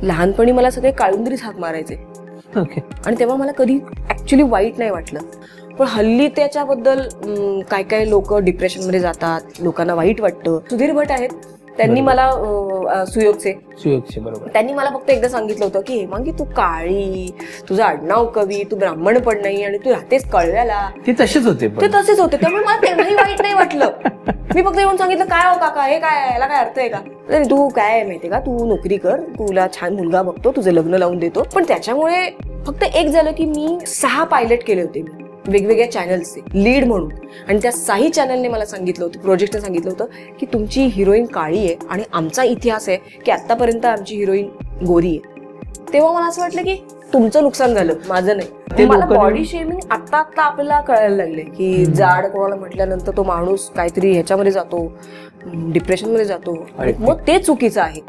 लहानपणी मला सगळे काळुंदरीच हाक मारायचे आणि तेव्हा मला कधी ऍक्च्युली वाईट नाही वाटलं. पण हल्ली त्याच्याबद्दल काय काय लोक डिप्रेशनमध्ये जातात, लोकांना वाईट वाटतं. सुधीर भट आहेत, त्यांनी मला सुयोगचे बरोबर, त्यांनी मला फक्त एकदा सांगितलं होतं की हेमांगी तू काळी, तुझं आडनाव कवी, तू ब्राह्मण पण नाही आणि तू राहतेस कळव्याला. ते तसेच होते त्यामुळे मला तेव्हाही वाईट नाही वाटलं. मी फक्त येऊन सांगितलं काय हो काका हे काय, याला काय अर्थ आहे का? तू काय माहितीये का, तू नोकरी कर, तुला छान मुलगा बघतो, तुझं लग्न लावून देतो. पण त्याच्यामुळे फक्त एक झालं की मी 6 पायलट केले होते मी वेगवेगळ्या चॅनल्सचे लीड म्हणून. आणि त्या 6 चॅनलने मला सांगितलं होतं, प्रोजेक्टने सांगितलं होतं की तुमची हिरोईन काळी आहे आणि आमचा इतिहास आहे की आतापर्यंत आमची हिरोईन गोरी आहे. तेव्हा मला असं वाटलं की तुमचं नुकसान झालं, माझं नाही. मला बॉडी शेमिंग आता आपल्याला कळायला लागले की जाड कोणाला म्हटल्यानंतर तो माणूस काहीतरी ह्याच्यामध्ये जातो, डिप्रेशनमध्ये जातो, मग ते चुकीचं आहे.